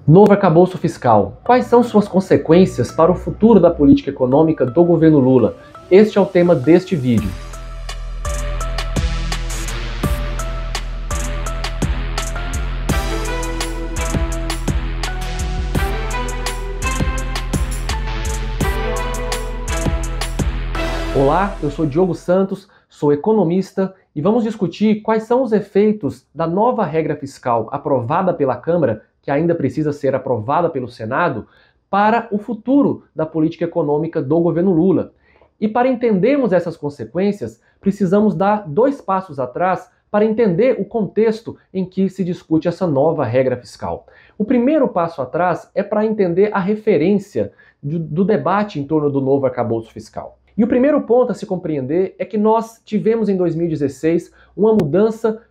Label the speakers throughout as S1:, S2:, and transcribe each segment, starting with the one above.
S1: Novo arcabouço fiscal. Quais são suas consequências para o futuro da política econômica do governo Lula? Este é o tema deste vídeo. Olá, eu sou Diogo Santos, sou economista e vamos discutir quais são os efeitos da nova regra fiscal aprovada pela Câmara, que ainda precisa ser aprovada pelo Senado, para o futuro da política econômica do governo Lula. E para entendermos essas consequências, precisamos dar dois passos atrás para entender o contexto em que se discute essa nova regra fiscal. O primeiro passo atrás é para entender a referência do debate em torno do novo arcabouço fiscal. E o primeiro ponto a se compreender é que nós tivemos em 2016 uma mudança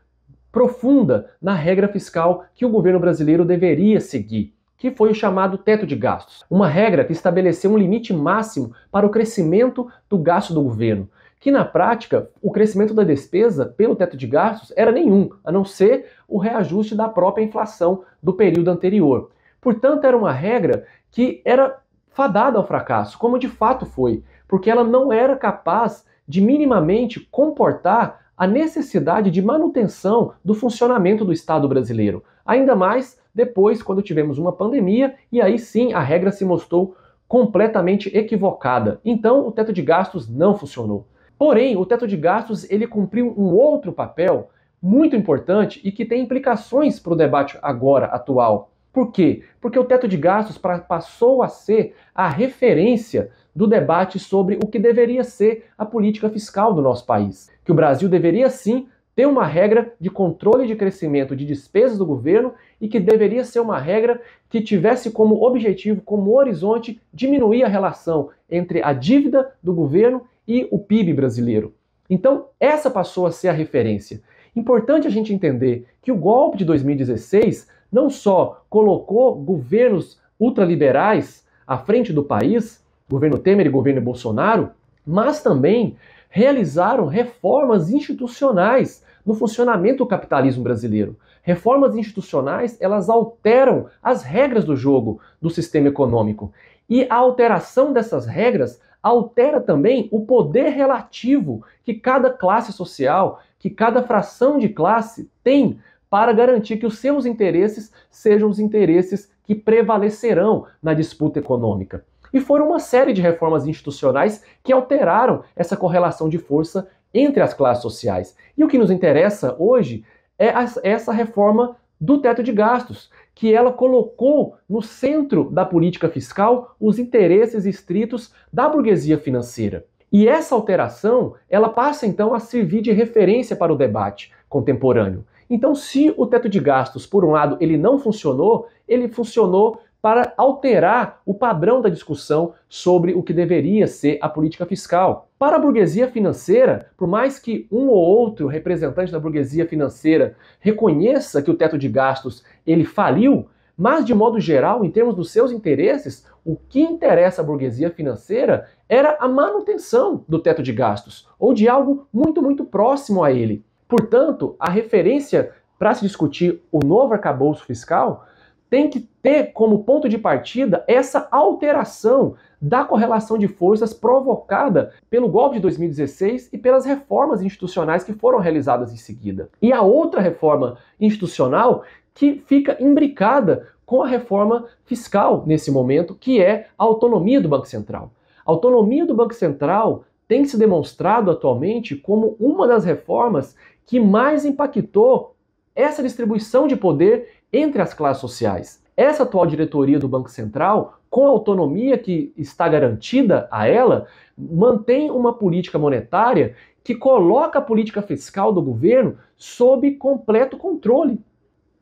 S1: profunda na regra fiscal que o governo brasileiro deveria seguir, que foi o chamado teto de gastos. Uma regra que estabeleceu um limite máximo para o crescimento do gasto do governo, que na prática o crescimento da despesa pelo teto de gastos era nenhum, a não ser o reajuste da própria inflação do período anterior. Portanto, era uma regra que era fadada ao fracasso, como de fato foi, porque ela não era capaz de minimamente comportar a necessidade de manutenção do funcionamento do Estado brasileiro. Ainda mais depois, quando tivemos uma pandemia, e aí sim a regra se mostrou completamente equivocada. Então, o teto de gastos não funcionou. Porém, o teto de gastos ele cumpriu um outro papel muito importante e que tem implicações para o debate agora, atual. Por quê? Porque o teto de gastos passou a ser a referência do debate sobre o que deveria ser a política fiscal do nosso país. Que o Brasil deveria sim ter uma regra de controle de crescimento de despesas do governo e que deveria ser uma regra que tivesse como objetivo, como horizonte, diminuir a relação entre a dívida do governo e o PIB brasileiro. Então, essa passou a ser a referência. Importante a gente entender que o golpe de 2016 não só colocou governos ultraliberais à frente do país, governo Temer e governo Bolsonaro, mas também realizaram reformas institucionais no funcionamento do capitalismo brasileiro. Reformas institucionais, elas alteram as regras do jogo do sistema econômico. E a alteração dessas regras altera também o poder relativo que cada classe social, que cada fração de classe tem para garantir que os seus interesses sejam os interesses que prevalecerão na disputa econômica. E foram uma série de reformas institucionais que alteraram essa correlação de força entre as classes sociais. E o que nos interessa hoje é essa reforma do teto de gastos, que ela colocou no centro da política fiscal os interesses estritos da burguesia financeira. E essa alteração, ela passa então a servir de referência para o debate contemporâneo. Então, se o teto de gastos, por um lado, ele não funcionou, ele funcionou para alterar o padrão da discussão sobre o que deveria ser a política fiscal. Para a burguesia financeira, por mais que um ou outro representante da burguesia financeira reconheça que o teto de gastos ele faliu, mas de modo geral, em termos dos seus interesses, o que interessa à burguesia financeira era a manutenção do teto de gastos, ou de algo muito próximo a ele. Portanto, a referência para se discutir o novo arcabouço fiscal tem que ter como ponto de partida essa alteração da correlação de forças provocada pelo golpe de 2016 e pelas reformas institucionais que foram realizadas em seguida. E a outra reforma institucional que fica imbricada com a reforma fiscal nesse momento, que é a autonomia do Banco Central. A autonomia do Banco Central tem se demonstrado atualmente como uma das reformas que mais impactou essa distribuição de poder entre as classes sociais. Essa atual diretoria do Banco Central, com a autonomia que está garantida a ela, mantém uma política monetária que coloca a política fiscal do governo sob completo controle.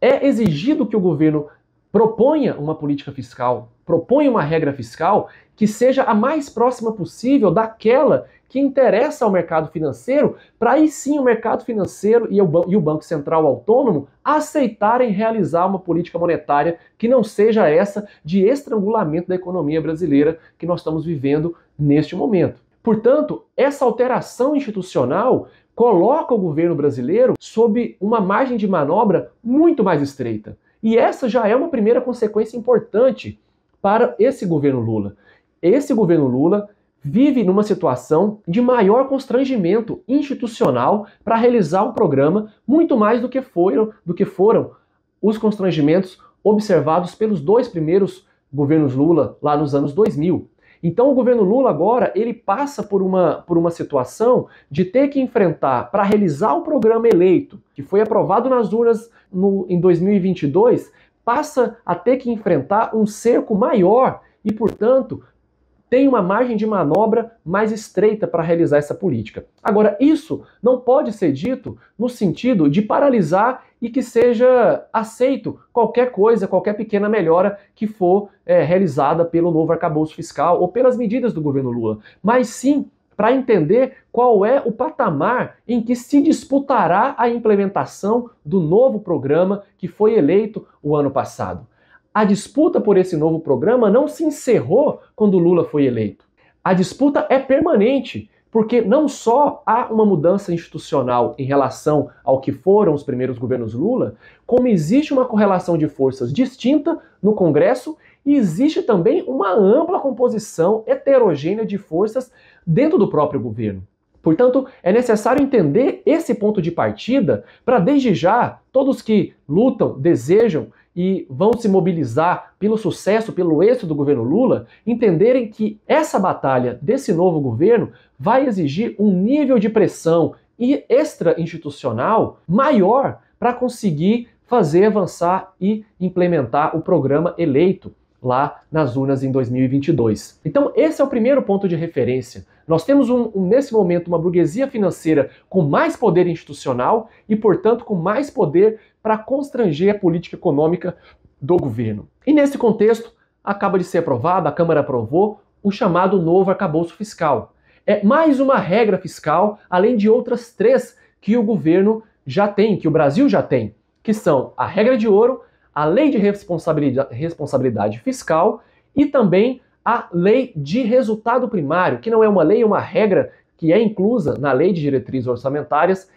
S1: É exigido que o governo proponha uma política fiscal, proponha uma regra fiscal que seja a mais próxima possível daquela que interessa ao mercado financeiro, para aí sim o mercado financeiro e o Banco Central autônomo aceitarem realizar uma política monetária que não seja essa de estrangulamento da economia brasileira que nós estamos vivendo neste momento. Portanto, essa alteração institucional coloca o governo brasileiro sob uma margem de manobra muito mais estreita. E essa já é uma primeira consequência importante para esse governo Lula. Esse governo Lula vive numa situação de maior constrangimento institucional para realizar um programa, muito mais do que foram os constrangimentos observados pelos dois primeiros governos Lula lá nos anos 2000. Então o governo Lula agora, ele passa por uma situação de ter que enfrentar, para realizar o programa eleito, que foi aprovado nas urnas em 2022, passa a ter que enfrentar um cerco maior e, portanto, tem uma margem de manobra mais estreita para realizar essa política. Agora, isso não pode ser dito no sentido de paralisar e que seja aceito qualquer coisa, qualquer pequena melhora que for realizada pelo novo arcabouço fiscal ou pelas medidas do governo Lula, mas sim para entender qual é o patamar em que se disputará a implementação do novo programa que foi eleito o ano passado. A disputa por esse novo programa não se encerrou quando Lula foi eleito. A disputa é permanente, porque não só há uma mudança institucional em relação ao que foram os primeiros governos Lula, como existe uma correlação de forças distinta no Congresso e existe também uma ampla composição heterogênea de forças dentro do próprio governo. Portanto, é necessário entender esse ponto de partida para, desde já, todos que lutam, desejam e vão se mobilizar pelo sucesso, pelo êxito do governo Lula, entenderem que essa batalha desse novo governo vai exigir um nível de pressão extra-institucional maior para conseguir fazer avançar e implementar o programa eleito lá nas urnas em 2022. Então esse é o primeiro ponto de referência. Nós temos nesse momento uma burguesia financeira com mais poder institucional e, portanto, com mais poder para constranger a política econômica do governo. E nesse contexto, acaba de ser aprovado, a Câmara aprovou, o chamado novo arcabouço fiscal. É mais uma regra fiscal, além de outras 3 que o governo já tem, que o Brasil já tem, que são a regra de ouro, a lei de responsabilidade fiscal e também a lei de resultado primário, que não é uma lei, é uma regra que é inclusa na lei de diretrizes orçamentárias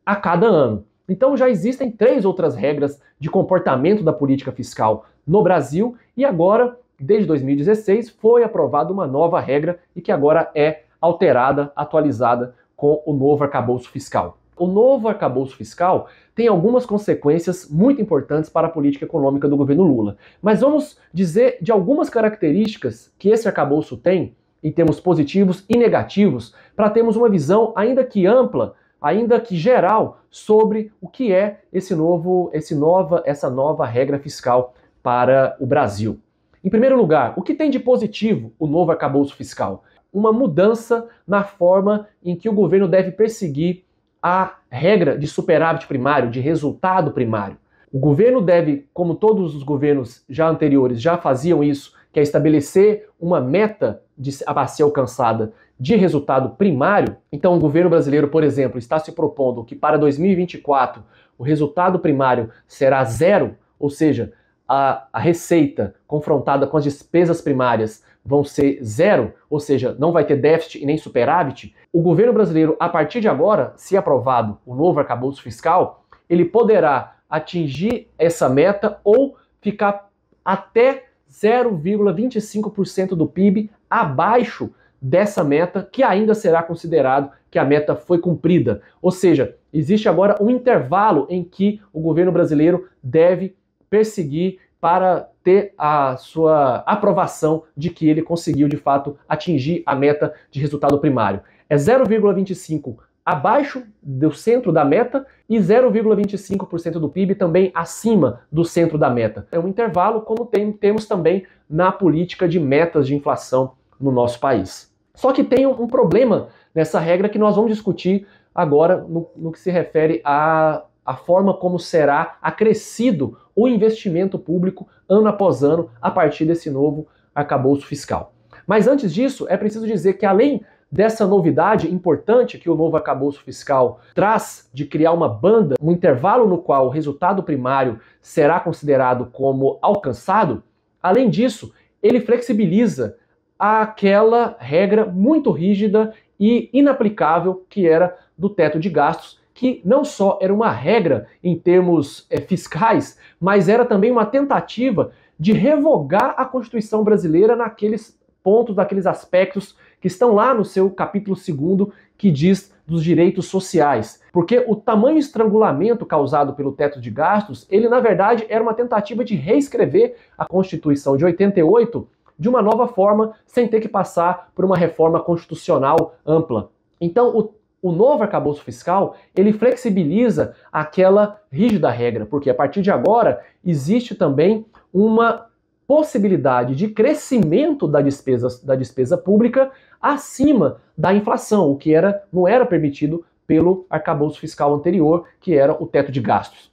S1: a cada ano. Então já existem 3 outras regras de comportamento da política fiscal no Brasil e agora, desde 2016, foi aprovada uma nova regra e que agora é alterada, atualizada com o novo arcabouço fiscal. O novo arcabouço fiscal tem algumas consequências muito importantes para a política econômica do governo Lula. Mas vamos dizer de algumas características que esse arcabouço tem, em termos positivos e negativos, para termos uma visão, ainda que ampla, ainda que geral, sobre o que é essa nova regra fiscal para o Brasil. Em primeiro lugar, o que tem de positivo o novo arcabouço fiscal? Uma mudança na forma em que o governo deve perseguir a regra de superávit primário, de resultado primário. O governo deve, como todos os governos já anteriores já faziam isso, que é estabelecer uma meta a ser alcançada de resultado primário. Então o governo brasileiro, por exemplo, está se propondo que para 2024 o resultado primário será 0, ou seja, a receita confrontada com as despesas primárias vão ser 0, ou seja, não vai ter déficit e nem superávit. O governo brasileiro, a partir de agora, se aprovado o novo arcabouço fiscal, ele poderá atingir essa meta ou ficar até 0,25% do PIB abaixo dessa meta, que ainda será considerado que a meta foi cumprida. Ou seja, existe agora um intervalo em que o governo brasileiro deve perseguir para ter a sua aprovação de que ele conseguiu, de fato, atingir a meta de resultado primário. É 0,25% abaixo do centro da meta e 0,25% do PIB também acima do centro da meta. É um intervalo como temos também na política de metas de inflação no nosso país. Só que tem um problema nessa regra que nós vamos discutir agora no que se refere à forma como será acrescido o investimento público ano após ano a partir desse novo arcabouço fiscal. Mas antes disso, é preciso dizer que além dessa novidade importante que o novo arcabouço fiscal traz de criar uma banda, um intervalo no qual o resultado primário será considerado como alcançado, além disso, ele flexibiliza aquela regra muito rígida e inaplicável que era do teto de gastos, que não só era uma regra em termos fiscais, mas era também uma tentativa de revogar a Constituição brasileira naqueles pontos, naqueles aspectos que estão lá no seu capítulo 2º, que diz dos direitos sociais. Porque o tamanho estrangulamento causado pelo teto de gastos, ele na verdade era uma tentativa de reescrever a Constituição de 88 de uma nova forma, sem ter que passar por uma reforma constitucional ampla. Então, o novo arcabouço fiscal, ele flexibiliza aquela rígida regra, porque a partir de agora existe também uma possibilidade de crescimento da despesa pública acima da inflação, o que não era permitido pelo arcabouço fiscal anterior, que era o teto de gastos.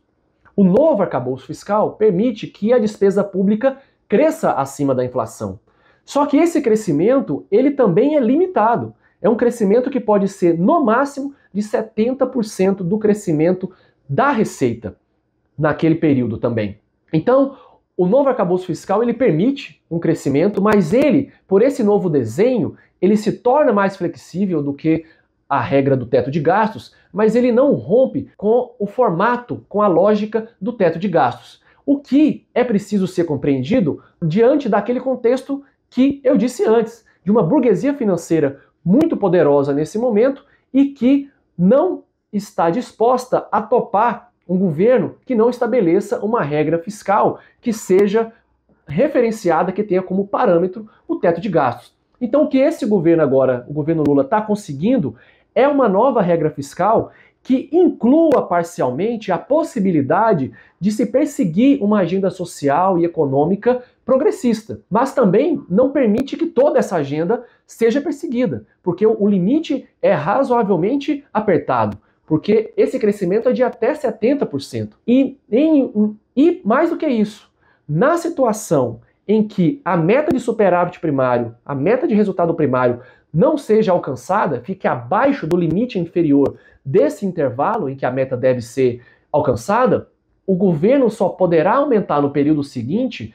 S1: O novo arcabouço fiscal permite que a despesa pública cresça acima da inflação. Só que esse crescimento, ele também é limitado. É um crescimento que pode ser, no máximo, de 70% do crescimento da receita naquele período também. Então, o novo arcabouço fiscal, ele permite um crescimento, mas ele, por esse novo desenho, ele se torna mais flexível do que a regra do teto de gastos, mas ele não rompe com o formato, com a lógica do teto de gastos. O que é preciso ser compreendido diante daquele contexto que eu disse antes, de uma burguesia financeira muito poderosa nesse momento e que não está disposta a topar um governo que não estabeleça uma regra fiscal que seja referenciada, que tenha como parâmetro o teto de gastos. Então o que esse governo agora, o governo Lula, está conseguindo é uma nova regra fiscal que inclua parcialmente a possibilidade de se perseguir uma agenda social e econômica progressista, mas também não permite que toda essa agenda seja perseguida, porque o limite é razoavelmente apertado, porque esse crescimento é de até 70%. E mais do que isso, na situação em que a meta de superávit primário, a meta de resultado primário não seja alcançada, fique abaixo do limite inferior desse intervalo em que a meta deve ser alcançada, o governo só poderá aumentar no período seguinte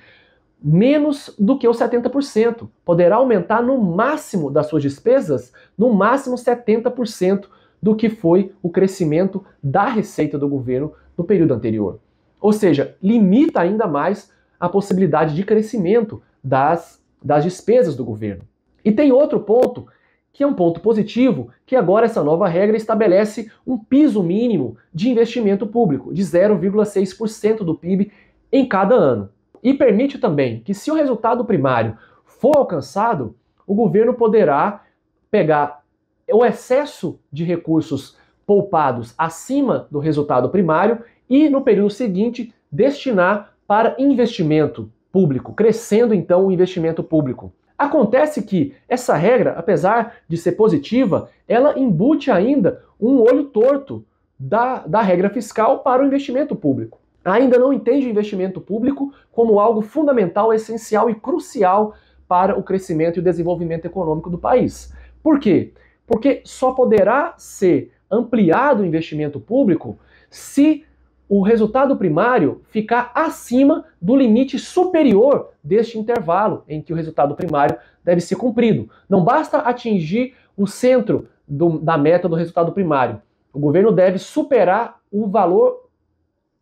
S1: menos do que os 70%. Poderá aumentar no máximo das suas despesas, no máximo 70% do que foi o crescimento da receita do governo no período anterior. Ou seja, limita ainda mais a possibilidade de crescimento das despesas do governo. E tem outro ponto, que é um ponto positivo, que agora essa nova regra estabelece um piso mínimo de investimento público, de 0,6% do PIB em cada ano. E permite também que, se o resultado primário for alcançado, o governo poderá pegar o excesso de recursos poupados acima do resultado primário e, no período seguinte, destinar para investimento público, crescendo então o investimento público. Acontece que essa regra, apesar de ser positiva, ela embute ainda um olho torto da regra fiscal para o investimento público. Ainda não entende o investimento público como algo fundamental, essencial e crucial para o crescimento e o desenvolvimento econômico do país. Por quê? Porque só poderá ser ampliado o investimento público se o resultado primário ficar acima do limite superior deste intervalo em que o resultado primário deve ser cumprido. Não basta atingir o centro da meta do resultado primário. O governo deve superar o valor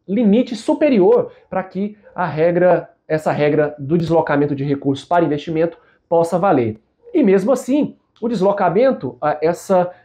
S1: limite superior para que essa regra do deslocamento de recursos para investimento possa valer. E mesmo assim, o deslocamento,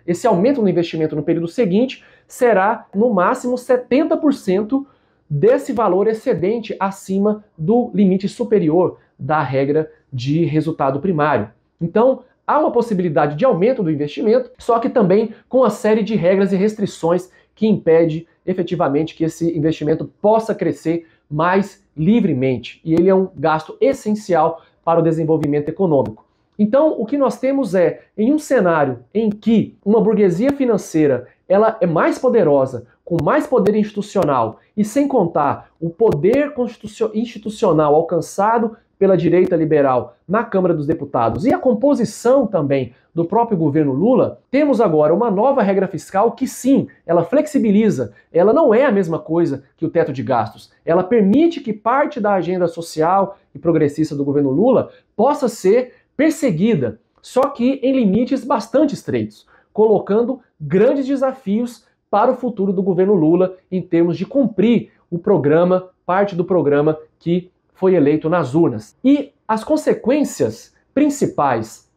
S1: esse aumento no investimento no período seguinte, será no máximo 70% desse valor excedente acima do limite superior da regra de resultado primário. Então, há uma possibilidade de aumento do investimento, só que também com uma série de regras e restrições que impede efetivamente que esse investimento possa crescer mais livremente. E ele é um gasto essencial para o desenvolvimento econômico. Então, o que nós temos é, em um cenário em que uma burguesia financeira ela é mais poderosa, com mais poder institucional, e sem contar o poder institucional alcançado pela direita liberal na Câmara dos Deputados e a composição também do próprio governo Lula, temos agora uma nova regra fiscal que sim, ela flexibiliza, ela não é a mesma coisa que o teto de gastos. Ela permite que parte da agenda social e progressista do governo Lula possa ser perseguida, só que em limites bastante estreitos, colocando grandes desafios para o futuro do governo Lula em termos de cumprir o programa, parte do programa que foi eleito nas urnas. E as consequências principais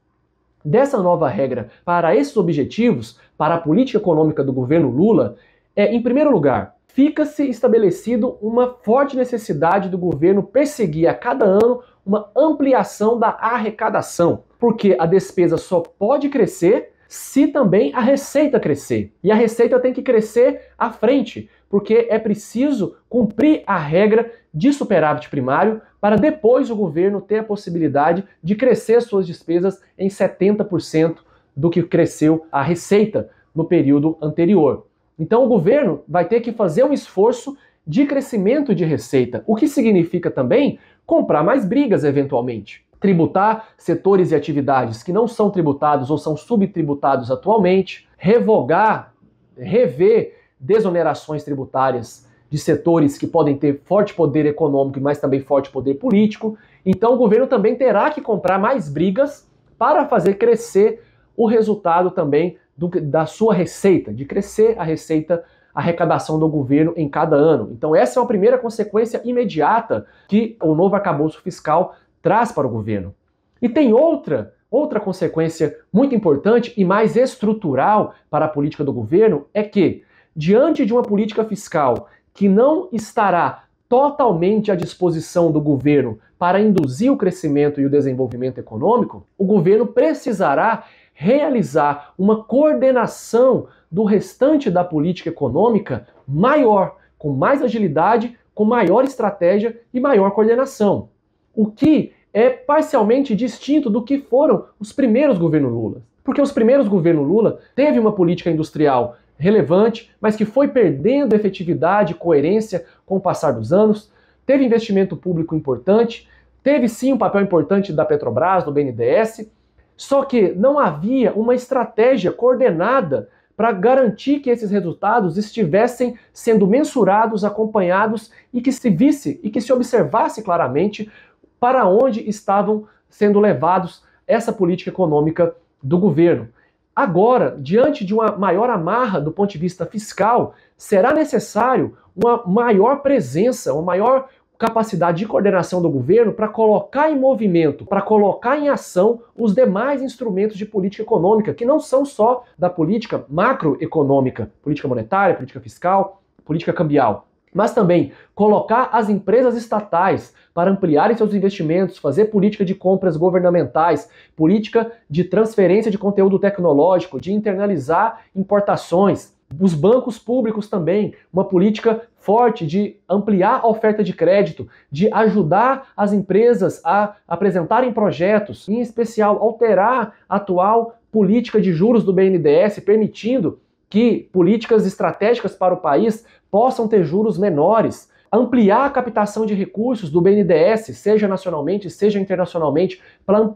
S1: dessa nova regra para esses objetivos, para a política econômica do governo Lula, em primeiro lugar, fica-se estabelecido uma forte necessidade do governo perseguir a cada ano uma ampliação da arrecadação, porque a despesa só pode crescer se também a receita crescer. E a receita tem que crescer à frente, porque é preciso cumprir a regra de superávit primário para depois o governo ter a possibilidade de crescer suas despesas em 70% do que cresceu a receita no período anterior. Então o governo vai ter que fazer um esforço de crescimento de receita, o que significa também comprar mais brigas eventualmente. Tributar setores e atividades que não são tributados ou são subtributados atualmente, rever desonerações tributárias de setores que podem ter forte poder econômico, mas também forte poder político. Então o governo também terá que comprar mais brigas para fazer crescer o resultado também da sua receita, de crescer a receita, a arrecadação do governo em cada ano. Então essa é a primeira consequência imediata que o novo arcabouço fiscal traz para o governo. E tem outra consequência muito importante e mais estrutural para a política do governo, é que, diante de uma política fiscal que não estará totalmente à disposição do governo para induzir o crescimento e o desenvolvimento econômico, o governo precisará realizar uma coordenação do restante da política econômica maior, com mais agilidade, com maior estratégia e maior coordenação. O que é parcialmente distinto do que foram os primeiros governos Lula. Porque os primeiros governos Lula teve uma política industrial relevante, mas que foi perdendo efetividade e coerência com o passar dos anos, teve investimento público importante, teve sim um papel importante da Petrobras, do BNDES, só que não havia uma estratégia coordenada para garantir que esses resultados estivessem sendo mensurados, acompanhados e que se visse e que se observasse claramente para onde estavam sendo levados essa política econômica do governo. Agora, diante de uma maior amarra do ponto de vista fiscal, será necessário uma maior presença, uma maior capacidade de coordenação do governo para colocar em movimento, para colocar em ação os demais instrumentos de política econômica, que não são só da política macroeconômica, política monetária, política fiscal, política cambial, mas também colocar as empresas estatais para ampliarem seus investimentos, fazer política de compras governamentais, política de transferência de conteúdo tecnológico, de internalizar importações. Os bancos públicos também, uma política forte de ampliar a oferta de crédito, de ajudar as empresas a apresentarem projetos, em especial alterar a atual política de juros do BNDES, permitindo que políticas estratégicas para o país possam ter juros menores, ampliar a captação de recursos do BNDES, seja nacionalmente, seja internacionalmente,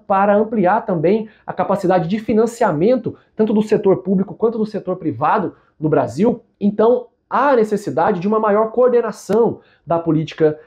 S1: para ampliar também a capacidade de financiamento, tanto do setor público quanto do setor privado no Brasil. Então, há necessidade de uma maior coordenação da política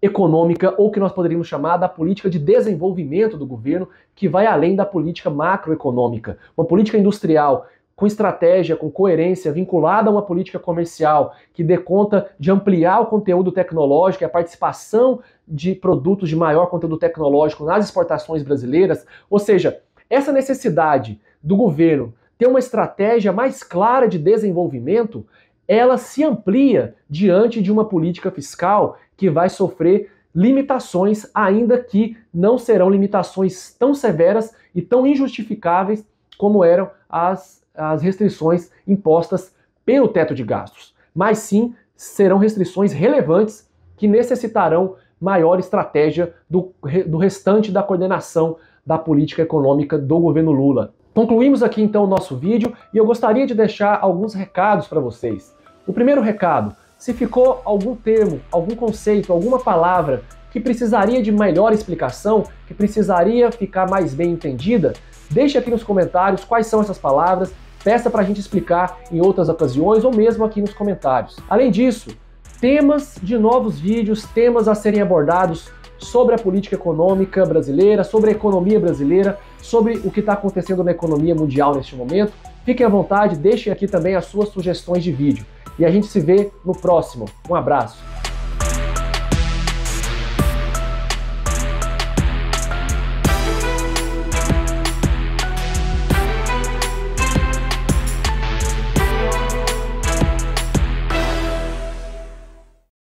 S1: econômica, ou que nós poderíamos chamar da política de desenvolvimento do governo, que vai além da política macroeconômica. Uma política industrial com estratégia, com coerência, vinculada a uma política comercial que dê conta de ampliar o conteúdo tecnológico e a participação de produtos de maior conteúdo tecnológico nas exportações brasileiras. Ou seja, essa necessidade do governo ter uma estratégia mais clara de desenvolvimento, ela se amplia diante de uma política fiscal que vai sofrer limitações, ainda que não serão limitações tão severas e tão injustificáveis como eram as restrições impostas pelo teto de gastos. Mas sim, serão restrições relevantes que necessitarão maior estratégia do restante da coordenação da política econômica do governo Lula. Concluímos aqui então o nosso vídeo e eu gostaria de deixar alguns recados para vocês. O primeiro recado: se ficou algum termo, algum conceito, alguma palavra que precisaria de melhor explicação, que precisaria ficar mais bem entendida, deixe aqui nos comentários quais são essas palavras, peça para a gente explicar em outras ocasiões ou mesmo aqui nos comentários. Além disso, temas de novos vídeos, temas a serem abordados sobre a política econômica brasileira, sobre a economia brasileira, sobre o que está acontecendo na economia mundial neste momento. Fiquem à vontade, deixem aqui também as suas sugestões de vídeo. E a gente se vê no próximo. Um abraço!